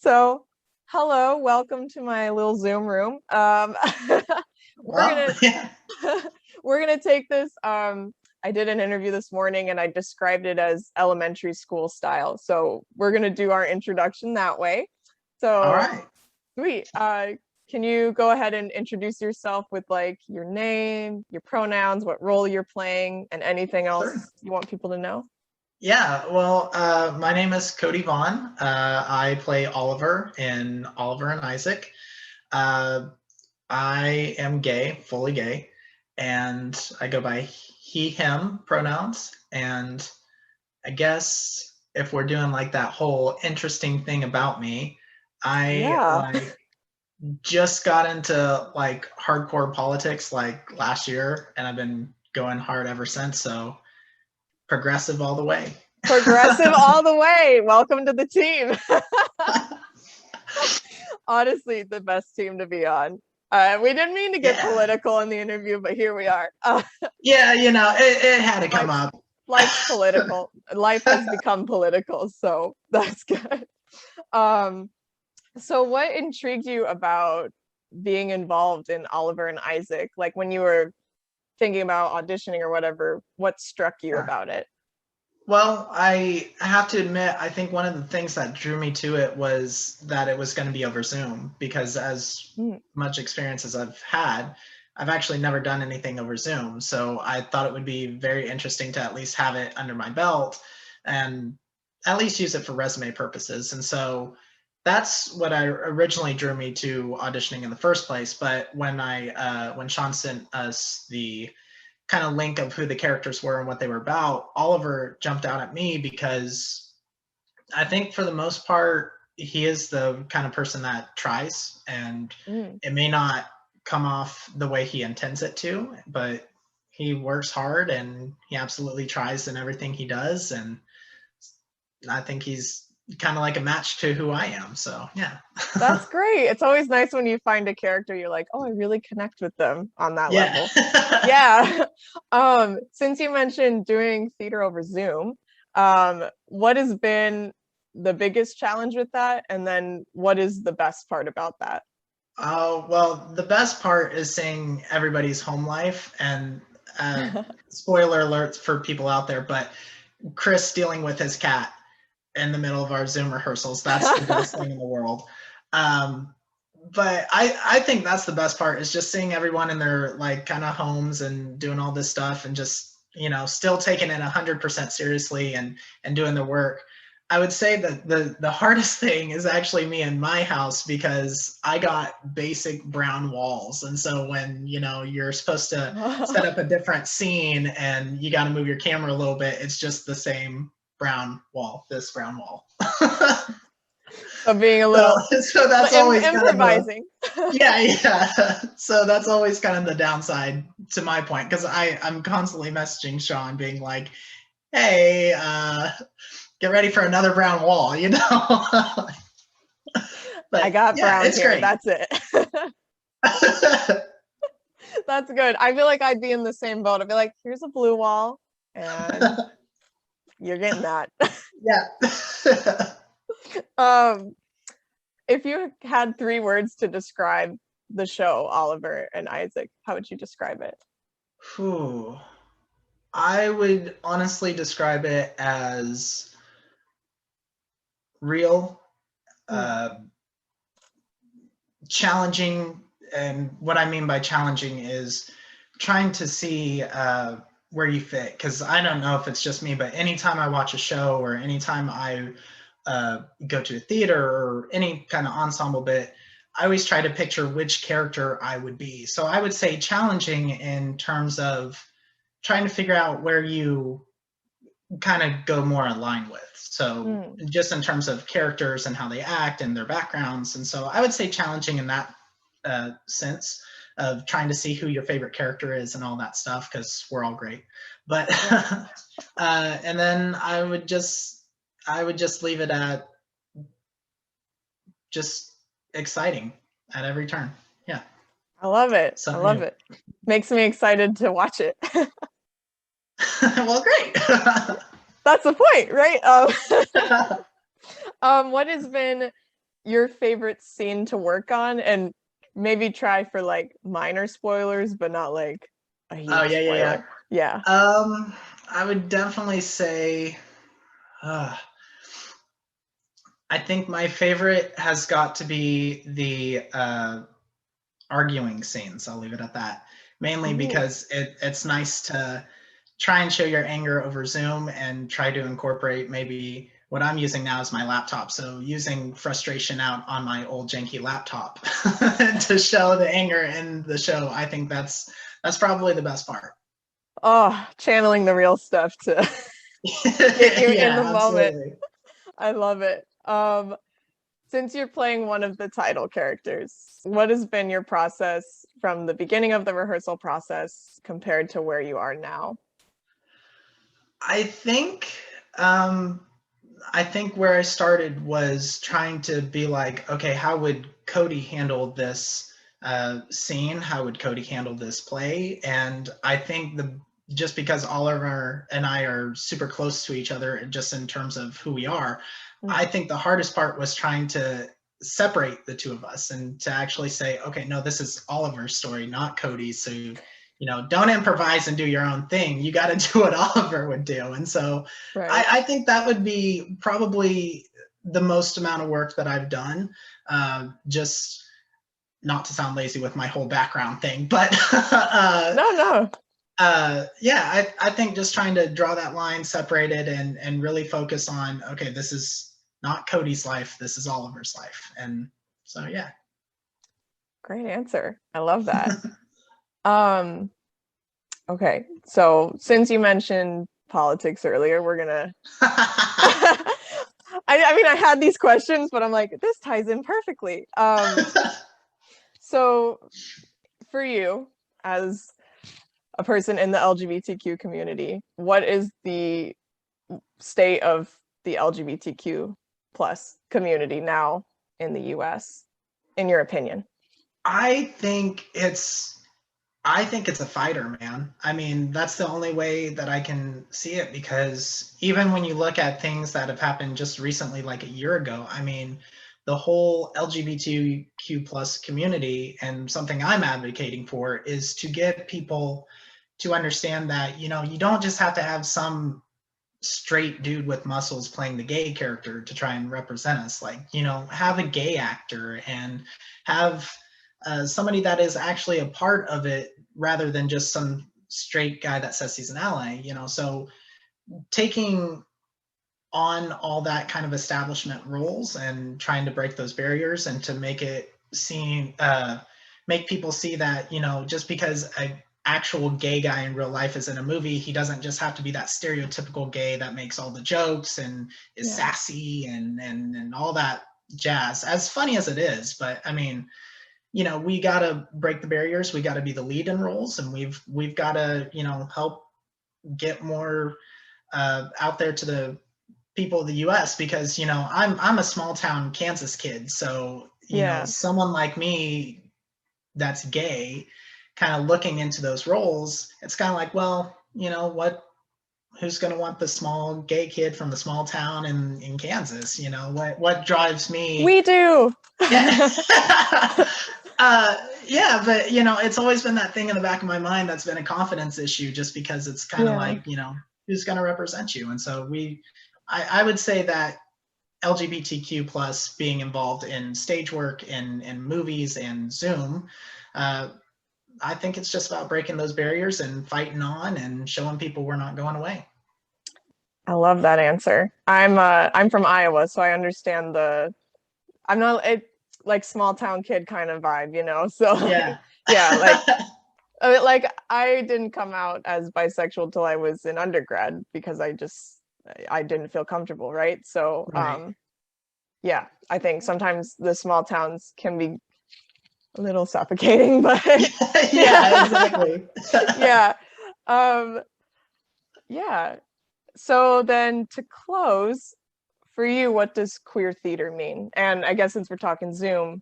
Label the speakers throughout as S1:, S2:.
S1: So, hello, welcome to my little Zoom room. We're
S2: Well,
S1: gonna
S2: yeah,
S1: we're gonna take this. I did an interview this morning and I described it as elementary school style. So we're gonna do our introduction that way.
S2: all
S1: So
S2: right.
S1: sweet. Can you go ahead and introduce yourself with like your name, your pronouns, what role you're playing, and anything
S2: Sure.
S1: else you want people to know?
S2: Yeah, well, my name is Cody Vaughn. I play Oliver in Oliver and Isaac. Uh, I am gay, fully gay, and I go by he, him pronouns. And I guess if we're doing like that whole interesting thing about me, I
S1: Yeah.
S2: like just got into like hardcore politics like last year, and I've been going hard ever since. So progressive all the way.
S1: Progressive all the way. Welcome to the team. Honestly, the best team to be on. We didn't mean to get
S2: Yeah.
S1: political in the interview, but here we are.
S2: Yeah, it had to come
S1: life's
S2: up.
S1: life's political. Life has become political, so that's good. Um, so what intrigued you about being involved in Oliver and Isaac? Like when you were thinking about auditioning or whatever, what struck you
S2: Yeah.
S1: about it?
S2: Well, I have to admit, I think one of the things that drew me to it was that it was going to be over Zoom because as
S1: Mm,
S2: much experience as I've had, I've actually never done anything over Zoom. So I thought it would be very interesting to at least have it under my belt and at least use it for resume purposes. And so that's what I originally drew me to auditioning in the first place. But when Shawn sent us the kind of link of who the characters were and what they were about, Oliver jumped out at me because I think for the most part, he is the kind of person that tries, and
S1: mm.
S2: it may not come off the way he intends it to, but he works hard and he absolutely tries in everything he does. And I think he's kind of like a match to who I am. So, yeah.
S1: That's great. It's always nice when you find a character you're like, oh, I really connect with them on that
S2: Yeah.
S1: level. Yeah. Since you mentioned doing theater over Zoom, what has been the biggest challenge with that? And then what is the best part about that?
S2: Oh, well, the best part is seeing everybody's home life. And spoiler alerts for people out there, but Chris dealing with his cat in the middle of our Zoom rehearsals, that's the best thing in the world. Um, but I think that's the best part is just seeing everyone in their like kind of homes and doing all this stuff and just, still taking it 100% seriously and doing the work. I would say that the hardest thing is actually me in my house because I got basic brown walls. And so when, you're supposed to set up a different scene and you got to move your camera a little bit, it's just the same brown wall, this brown wall.
S1: So being a
S2: so,
S1: little
S2: so that's always kind of the,
S1: improvising.
S2: yeah. So that's always kind of the downside to my point because I'm constantly messaging Shawn being like, hey, get ready for another brown wall,
S1: I
S2: But
S1: got
S2: yeah,
S1: brown
S2: it's
S1: here.
S2: great.
S1: That's it. That's good. I feel like I'd be in the same boat. I'd be like, here's a blue wall, and you're getting that.
S2: Yeah.
S1: um, if you had three words to describe the show, Oliver and Isaac, how would you describe it?
S2: Whew. I would honestly describe it as real,
S1: Mm.
S2: uh, challenging. And what I mean by challenging is trying to see where you fit. Because I don't know if it's just me, but anytime I watch a show or anytime I go to a theater or any kind of ensemble bit, I always try to picture which character I would be. So I would say challenging in terms of trying to figure out where you kind of go more in line with. So
S1: Mm.
S2: just in terms of characters and how they act and their backgrounds. And so I would say challenging in that sense of trying to see who your favorite character is and all that stuff because we're all great. But
S1: Yeah.
S2: and then I would just leave it at just exciting at every turn. Yeah.
S1: I love it. I
S2: Something
S1: love
S2: new.
S1: it. Makes me excited to watch it.
S2: Well, great.
S1: That's the point, right? What has been your favorite scene to work on, and maybe try for like minor spoilers, but not like a
S2: Oh
S1: huge
S2: yeah, yeah,
S1: spoiler. Yeah.
S2: I would definitely say, I think my favorite has got to be the arguing scenes. I'll leave it at that. Mainly
S1: Ooh.
S2: because it's nice to try and show your anger over Zoom and try to incorporate maybe what I'm using now is my laptop. So using frustration out on my old janky laptop to show the anger in the show, I think that's probably the best part.
S1: Oh, channeling the real stuff to get you in the
S2: Yeah,
S1: moment.
S2: absolutely.
S1: I love it. Since you're playing one of the title characters, what has been your process from the beginning of the rehearsal process compared to where you are now?
S2: I think um, I think where I started was trying to be like, okay, how would Cody handle this scene? How would Cody handle this play? And I think just because Oliver and I are super close to each other, just in terms of who we are, I think the hardest part was trying to separate the two of us and to actually say, okay, no, this is Oliver's story, not Cody's. So don't improvise and do your own thing. You got to do what Oliver would do. And so
S1: Right.
S2: I think that would be probably the most amount of work that I've done. Just not to sound lazy with my whole background thing, but
S1: No.
S2: yeah, I think just trying to draw that line separated and really focus on, okay, this is not Cody's life, this is Oliver's life. And so, yeah.
S1: Great answer. I love that. Um, okay. So since you mentioned politics earlier, we're gonna I mean I had these questions, but I'm like, this ties in perfectly. So for you as a person in the LGBTQ community, what is the state of the LGBTQ plus community now in the US, in your opinion?
S2: I think it's a fighter, man. I mean, that's the only way that I can see it, because even when you look at things that have happened just recently, like a year ago, I mean, the whole LGBTQ plus community, and something I'm advocating for, is to get people to understand that, you don't just have to have some straight dude with muscles playing the gay character to try and represent us. Like, have a gay actor and have somebody that is actually a part of it rather than just some straight guy that says he's an ally. So taking on all that kind of establishment rules and trying to break those barriers and to make it make people see that, just because a actual gay guy in real life is in a movie, he doesn't just have to be that stereotypical gay that makes all the jokes and is sassy and all that jazz, as funny as it is. But I mean, we got to break the barriers. We got to be the lead in roles, and we've got to, help get more out there to the people of the US, because, I'm a small town Kansas kid. So, someone like me that's gay, kind of looking into those roles, it's kind of like, well, who's going to want the small gay kid from the small town in Kansas? What drives me?
S1: We do.
S2: Yeah. Yeah, but it's always been that thing in the back of my mind that's been a confidence issue, just because it's kind of like, who's going to represent you? And so I would say that LGBTQ plus being involved in stage work, in movies and Zoom, I think it's just about breaking those barriers and fighting on and showing people we're not going away.
S1: I love that answer. I'm from Iowa, so I understand I'm not like small town kid kind of vibe, so
S2: Yeah.
S1: like I didn't come out as bisexual till I was in undergrad, because I didn't feel comfortable, right? So
S2: Right.
S1: yeah, I think sometimes the small towns can be a little suffocating, but
S2: Yeah, exactly.
S1: yeah. Yeah. So then to close, for you, what does queer theater mean? And I guess since we're talking Zoom,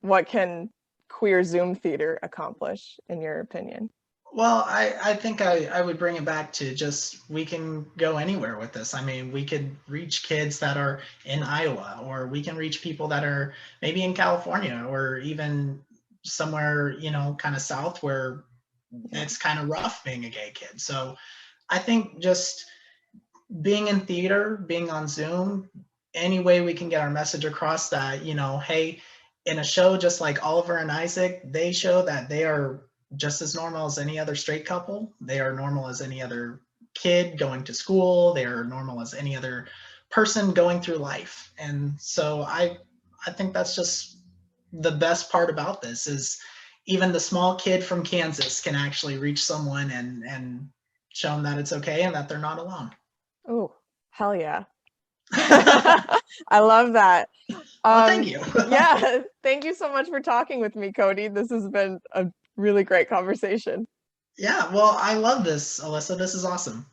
S1: what can queer Zoom theater accomplish, in your opinion?
S2: Well, I think I would bring it back to just we can go anywhere with this. I mean, we could reach kids that are in Iowa, or we can reach people that are maybe in California, or even somewhere, kind of south where
S1: Yeah.
S2: it's kind of rough being a gay kid. So I think just being in theater, being on Zoom, any way we can get our message across that, hey, in a show just like Oliver and Isaac, they show that they are just as normal as any other straight couple. They are normal as any other kid going to school. They are normal as any other person going through life. And so I think that's just the best part about this is even the small kid from Kansas can actually reach someone and show them that it's okay and that they're not alone.
S1: Oh, hell yeah. I love that.
S2: Well, thank you.
S1: Yeah, thank you so much for talking with me, Cody. This has been a really great conversation.
S2: Yeah, well, I love this, Alyssa. This is awesome.